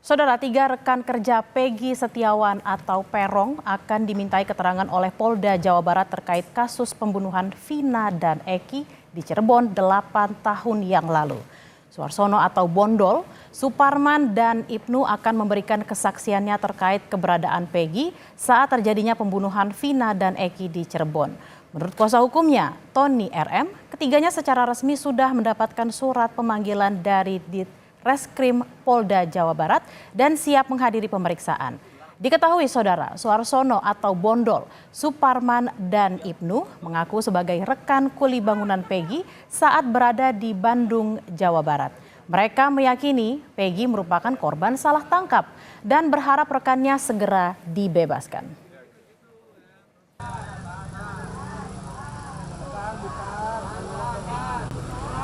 Saudara, 3 rekan kerja Peggy Setiawan atau Peron akan dimintai keterangan oleh Polda Jawa Barat terkait kasus pembunuhan Vina dan Eki di Cirebon 8 tahun yang lalu. Suarsono atau Bondol, Suparman dan Ibnu akan memberikan kesaksiannya terkait keberadaan Peggy saat terjadinya pembunuhan Vina dan Eki di Cirebon. Menurut kuasa hukumnya, Tony RM, ketiganya secara resmi sudah mendapatkan surat pemanggilan dari Ditreskrim Polda Jawa Barat dan siap menghadiri pemeriksaan. Diketahui saudara, Suarsono atau Bondol, Suparman dan Ibnu mengaku sebagai rekan kuli bangunan Peggy saat berada di Bandung, Jawa Barat. Mereka meyakini Peggy merupakan korban salah tangkap dan berharap rekannya segera dibebaskan.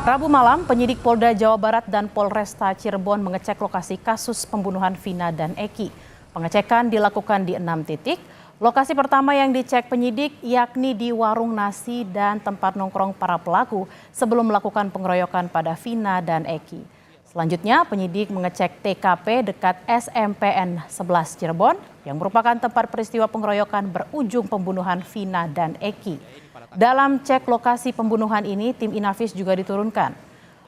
Rabu malam, penyidik Polda Jawa Barat dan Polresta Cirebon mengecek lokasi kasus pembunuhan Vina dan Eki. Pengecekan dilakukan di 6 titik. Lokasi pertama yang dicek penyidik yakni di warung nasi dan tempat nongkrong para pelaku sebelum melakukan pengeroyokan pada Vina dan Eki. Selanjutnya, penyidik mengecek TKP dekat SMPN 11 Cirebon yang merupakan tempat peristiwa pengeroyokan berujung pembunuhan Vina dan Eki. Dalam cek lokasi pembunuhan ini, tim Inafis juga diturunkan.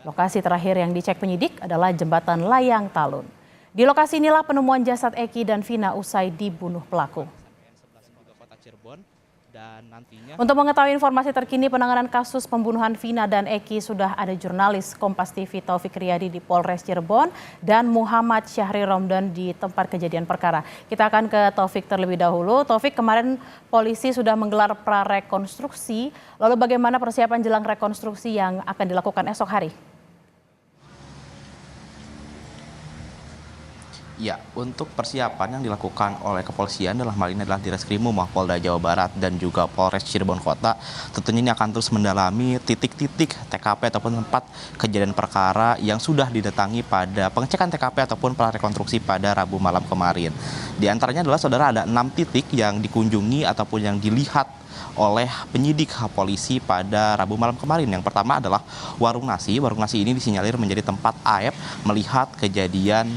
Lokasi terakhir yang dicek penyidik adalah Jembatan Layang Talun. Di lokasi inilah penemuan jasad Eki dan Vina usai dibunuh pelaku. Untuk mengetahui informasi terkini penanganan kasus pembunuhan Vina dan Eki sudah ada jurnalis Kompas TV Taufik Riyadi di Polres Cirebon dan Muhammad Syahri Romdan di tempat kejadian perkara. Kita akan ke Taufik terlebih dahulu. Taufik, kemarin polisi sudah menggelar prarekonstruksi. Lalu bagaimana persiapan jelang rekonstruksi yang akan dilakukan esok hari? Ya, untuk persiapan yang dilakukan oleh kepolisian dalam hal ini adalah Ditreskrimum Polda Jawa Barat dan juga Polres Cirebon Kota. Tentunya ini akan terus mendalami titik-titik TKP ataupun tempat kejadian perkara yang sudah didatangi pada pengecekan TKP ataupun prarekonstruksi pada Rabu malam kemarin. Di antaranya adalah saudara ada 6 titik yang dikunjungi ataupun yang dilihat oleh penyidik polisi pada Rabu malam kemarin. Yang pertama adalah warung nasi. Warung nasi ini disinyalir menjadi tempat AF melihat kejadian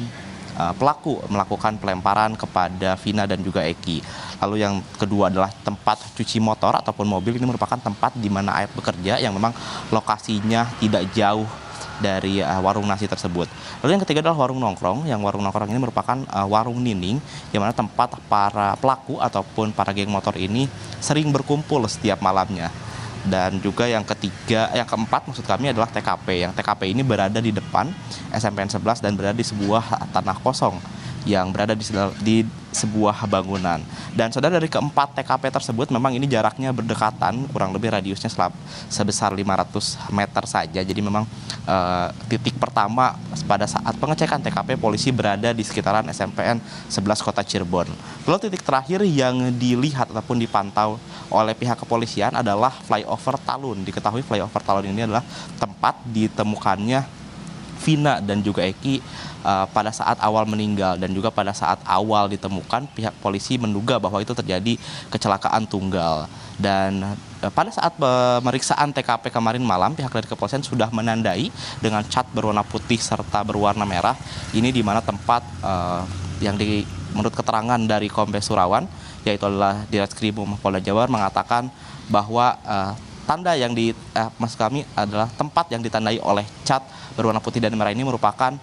pelaku melakukan pelemparan kepada Vina dan juga Eki. Lalu yang kedua adalah tempat cuci motor ataupun mobil. Ini merupakan tempat di mana AF bekerja yang memang lokasinya tidak jauh dari warung nasi tersebut. Lalu yang ketiga adalah warung nongkrong. Yang warung nongkrong ini merupakan warung nining, di mana tempat para pelaku ataupun para geng motor ini sering berkumpul setiap malamnya. Dan juga yang keempat maksud kami adalah TKP. Yang TKP ini berada di depan SMPN 11 dan berada di sebuah tanah kosong yang berada di sebuah bangunan. Dan saudara, dari keempat TKP tersebut memang ini jaraknya berdekatan, kurang lebih radiusnya sebesar 500 meter saja. Jadi memang titik pertama pada saat pengecekan TKP polisi berada di sekitaran SMPN 11 Kota Cirebon. Lalu titik terakhir yang dilihat ataupun dipantau oleh pihak kepolisian adalah flyover Talun. Diketahui flyover Talun ini adalah tempat ditemukannya Vina dan juga Eki pada saat awal meninggal, dan juga pada saat awal ditemukan pihak polisi menduga bahwa itu terjadi kecelakaan tunggal. Dan pada saat pemeriksaan TKP kemarin malam, pihak dari kepolisian sudah menandai dengan cat berwarna putih serta berwarna merah. Ini di mana tempat yang menurut keterangan dari Kombes Surawan, yaitu adalah Ditreskrimum Polda Jawa Barat, mengatakan bahwa tanda yang maksud kami adalah tempat yang ditandai oleh cat berwarna putih dan merah ini merupakan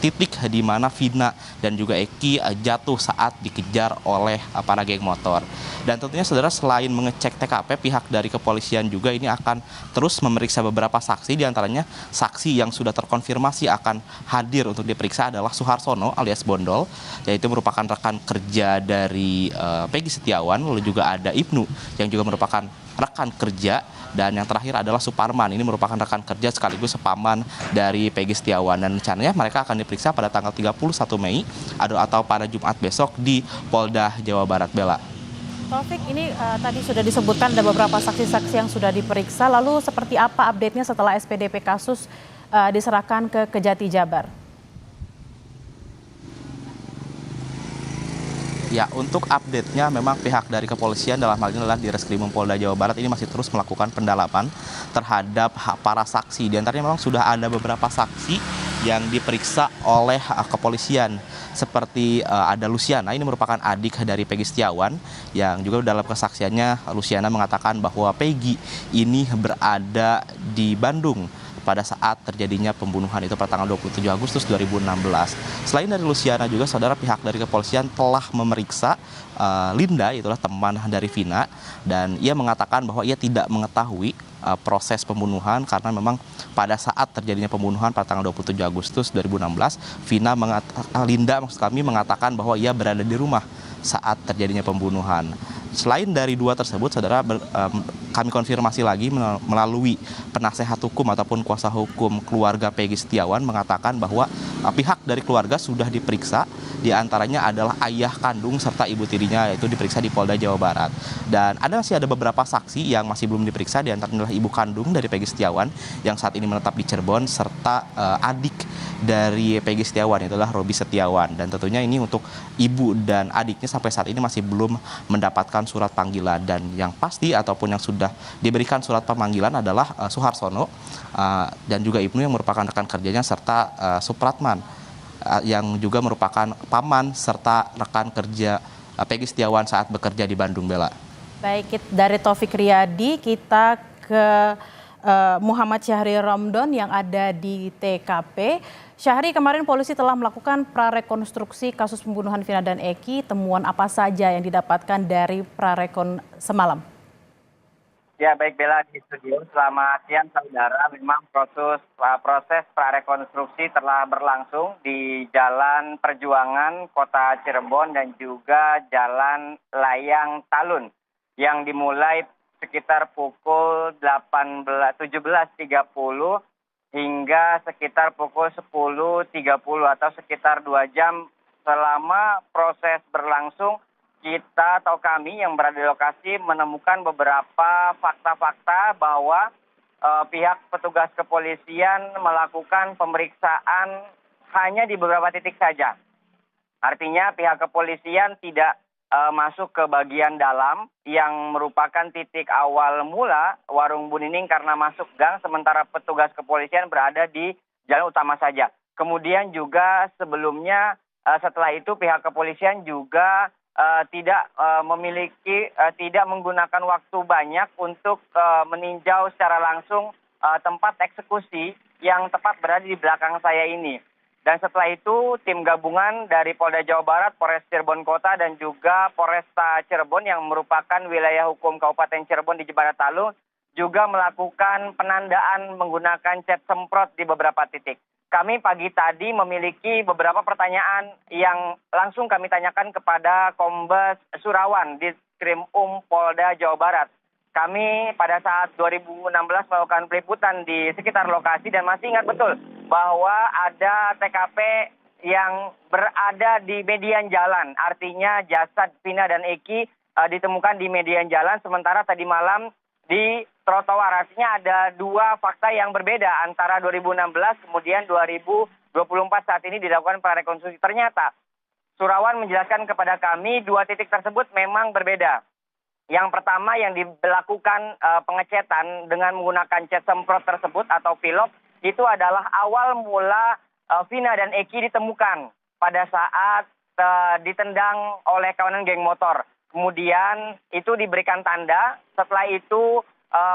titik di mana Vina dan juga Eki jatuh saat dikejar oleh para geng motor. Dan tentunya saudara, selain mengecek TKP, pihak dari kepolisian juga ini akan terus memeriksa beberapa saksi. Di antaranya saksi yang sudah terkonfirmasi akan hadir untuk diperiksa adalah Suharsono alias Bondol, yaitu merupakan rekan kerja dari Peggy Setiawan. Lalu juga ada Ibnu yang juga merupakan rekan kerja. Dan yang terakhir adalah Suparman, ini merupakan rekan kerja sekaligus sepaman dari Peggy Setiawan. Dan rencananya mereka akan diperiksa pada tanggal 31 Mei atau pada Jumat besok di Polda Jawa Barat. Bella. Taufik, ini tadi sudah disebutkan ada beberapa saksi-saksi yang sudah diperiksa. Lalu seperti apa update-nya setelah SPDP kasus diserahkan ke Kejati Jabar? Ya, untuk update-nya memang pihak dari kepolisian dalam hal ini adalah Ditreskrimum Polda Jawa Barat ini masih terus melakukan pendalaman terhadap para saksi. Di antaranya memang sudah ada beberapa saksi yang diperiksa oleh kepolisian seperti ada Luciana, ini merupakan adik dari Peggy Setiawan, yang juga dalam kesaksiannya Luciana mengatakan bahwa Peggy ini berada di Bandung pada saat terjadinya pembunuhan itu pada tanggal 27 Agustus 2016. Selain dari Luciana juga, saudara, pihak dari kepolisian telah memeriksa Linda, itulah teman dari Vina, dan ia mengatakan bahwa ia tidak mengetahui proses pembunuhan karena memang pada saat terjadinya pembunuhan pada tanggal 27 Agustus 2016, Linda maksud kami mengatakan bahwa ia berada di rumah saat terjadinya pembunuhan. Selain dari dua tersebut, saudara, kami konfirmasi lagi melalui penasehat hukum ataupun kuasa hukum keluarga Peggy Setiawan mengatakan bahwa pihak dari keluarga sudah diperiksa, diantaranya adalah ayah kandung serta ibu tirinya, yaitu diperiksa di Polda Jawa Barat. Dan masih ada beberapa saksi yang masih belum diperiksa, diantaranya adalah ibu kandung dari Peggy Setiawan yang saat ini menetap di Cirebon, serta adik dari Peggy Setiawan, itulah Robi Setiawan. Dan tentunya ini untuk ibu dan adiknya sampai saat ini masih belum mendapatkan surat panggilan, dan yang pasti ataupun yang sudah diberikan surat pemanggilan adalah Suharsono dan juga Ibnu yang merupakan rekan kerjanya, serta Supratman yang juga merupakan paman serta rekan kerja Peggy Setiawan saat bekerja di Bandung, Bella. Baik, dari Taufik Riyadi kita ke Muhammad Syahri Romdon yang ada di TKP. Syahri, kemarin polisi telah melakukan prarekonstruksi kasus pembunuhan Vina dan Eki. Temuan apa saja yang didapatkan dari prarekon semalam? Ya, baik Bella di studio. Selamat siang saudara. Memang proses prarekonstruksi telah berlangsung di Jalan Perjuangan Kota Cirebon dan juga Jalan Layang Talun yang dimulai sekitar pukul 17.30 hingga sekitar pukul 10.30 atau sekitar 2 jam. Selama proses berlangsung, kita atau kami yang berada di lokasi menemukan beberapa fakta-fakta bahwa pihak petugas kepolisian melakukan pemeriksaan hanya di beberapa titik saja. Artinya pihak kepolisian tidak masuk ke bagian dalam yang merupakan titik awal mula warung Bu Nining karena masuk gang, sementara petugas kepolisian berada di jalan utama saja. Kemudian juga sebelumnya setelah itu pihak kepolisian juga tidak menggunakan waktu banyak untuk meninjau secara langsung tempat eksekusi yang tepat berada di belakang saya ini. Dan setelah itu tim gabungan dari Polda Jawa Barat, Polres Cirebon Kota dan juga Polresta Cirebon yang merupakan wilayah hukum Kabupaten Cirebon di Jembatan Talun juga melakukan penandaan menggunakan cat semprot di beberapa titik. Kami pagi tadi memiliki beberapa pertanyaan yang langsung kami tanyakan kepada Kombes Surawan di Krim Polda Jawa Barat. Kami pada saat 2016 melakukan peliputan di sekitar lokasi dan masih ingat betul bahwa ada TKP yang berada di median jalan. Artinya jasad Vina dan Eki ditemukan di median jalan, sementara tadi malam di trotoar. Artinya ada dua fakta yang berbeda antara 2016 kemudian 2024 saat ini dilakukan prarekonstruksi. Ternyata Surawan menjelaskan kepada kami dua titik tersebut memang berbeda. Yang pertama yang dilakukan pengecetan dengan menggunakan cat semprot tersebut atau pilok itu adalah awal mula Vina dan Eki ditemukan pada saat ditendang oleh kawanan geng motor. Kemudian itu diberikan tanda, setelah itu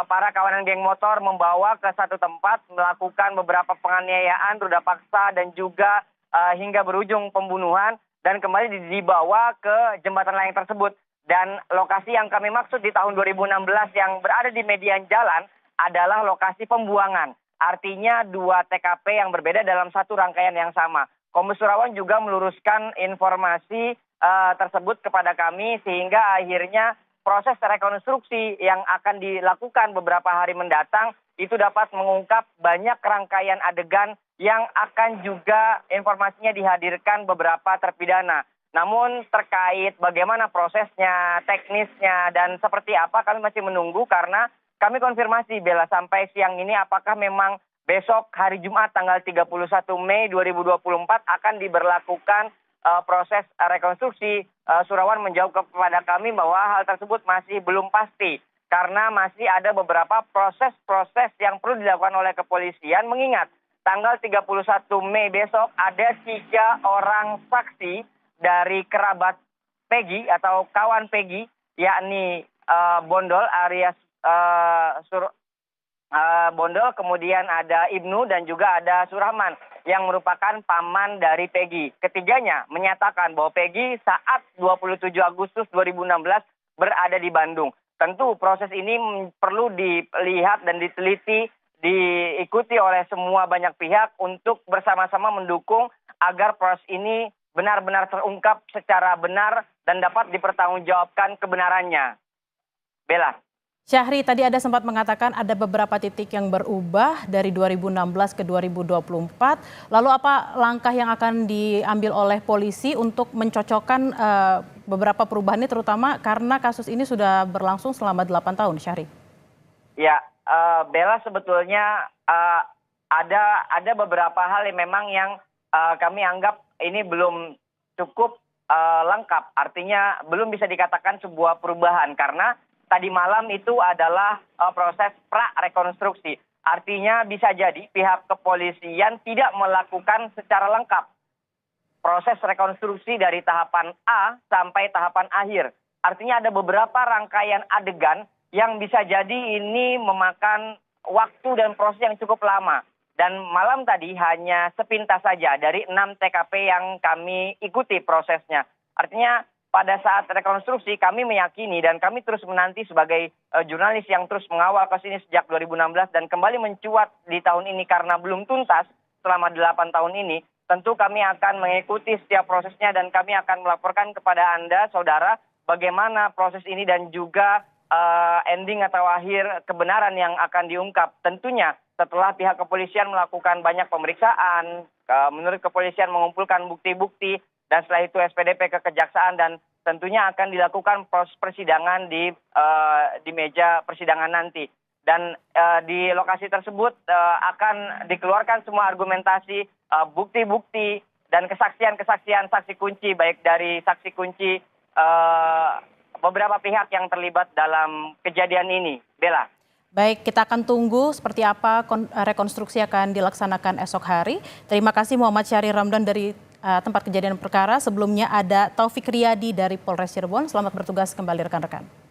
para kawanan geng motor membawa ke satu tempat melakukan beberapa penganiayaan, ruda paksa dan juga hingga berujung pembunuhan dan kembali dibawa ke jembatan layang tersebut. Dan lokasi yang kami maksud di tahun 2016 yang berada di median jalan adalah lokasi pembuangan. Artinya dua TKP yang berbeda dalam satu rangkaian yang sama. Kombes Surawan juga meluruskan informasi tersebut kepada kami sehingga akhirnya proses rekonstruksi yang akan dilakukan beberapa hari mendatang itu dapat mengungkap banyak rangkaian adegan yang akan juga informasinya dihadirkan beberapa terpidana. Namun terkait bagaimana prosesnya, teknisnya, dan seperti apa kami masih menunggu karena kami konfirmasi Bella sampai siang ini apakah memang besok hari Jumat tanggal 31 Mei 2024 akan diberlakukan proses rekonstruksi. Surawan menjawab kepada kami bahwa hal tersebut masih belum pasti karena masih ada beberapa proses-proses yang perlu dilakukan oleh kepolisian mengingat tanggal 31 Mei besok ada 3 orang saksi dari kerabat Peggy atau kawan Peggy, yakni Bondol alias Bondol, kemudian ada Ibnu dan juga ada Surahman yang merupakan paman dari Peggy. Ketiganya menyatakan bahwa Peggy saat 27 Agustus 2016 berada di Bandung. Tentu proses ini perlu dilihat dan diteliti, diikuti oleh semua banyak pihak untuk bersama-sama mendukung agar proses ini benar-benar terungkap secara benar dan dapat dipertanggungjawabkan kebenarannya. Bella. Syahri, tadi ada sempat mengatakan ada beberapa titik yang berubah dari 2016 ke 2024. Lalu apa langkah yang akan diambil oleh polisi untuk mencocokkan beberapa perubahan ini, terutama karena kasus ini sudah berlangsung selama 8 tahun, Syahri? Ya, Bella, sebetulnya ada beberapa hal yang memang yang kami anggap ini belum cukup lengkap. Artinya belum bisa dikatakan sebuah perubahan karena tadi malam itu adalah proses pra-rekonstruksi. Artinya bisa jadi pihak kepolisian tidak melakukan secara lengkap proses rekonstruksi dari tahapan A sampai tahapan akhir. Artinya ada beberapa rangkaian adegan yang bisa jadi ini memakan waktu dan proses yang cukup lama. Dan malam tadi hanya sepintas saja dari 6 TKP yang kami ikuti prosesnya. Artinya pada saat rekonstruksi kami meyakini dan kami terus menanti sebagai jurnalis yang terus mengawal kasus ini sejak 2016 dan kembali mencuat di tahun ini karena belum tuntas selama 8 tahun ini. Tentu kami akan mengikuti setiap prosesnya dan kami akan melaporkan kepada Anda, saudara, bagaimana proses ini dan juga ending atau akhir kebenaran yang akan diungkap. Tentunya setelah pihak kepolisian melakukan banyak pemeriksaan, menurut kepolisian mengumpulkan bukti-bukti, dan setelah itu SPDP ke kejaksaan dan tentunya akan dilakukan proses persidangan di meja persidangan nanti. Dan di lokasi tersebut akan dikeluarkan semua argumentasi, bukti-bukti dan kesaksian-kesaksian saksi kunci, baik dari saksi kunci beberapa pihak yang terlibat dalam kejadian ini. Bella. Baik, kita akan tunggu seperti apa rekonstruksi akan dilaksanakan esok hari. Terima kasih Muhammad Syahri Ramdan dari tempat kejadian perkara. Sebelumnya ada Taufik Riyadi dari Polres Cirebon. Selamat bertugas kembali rekan-rekan.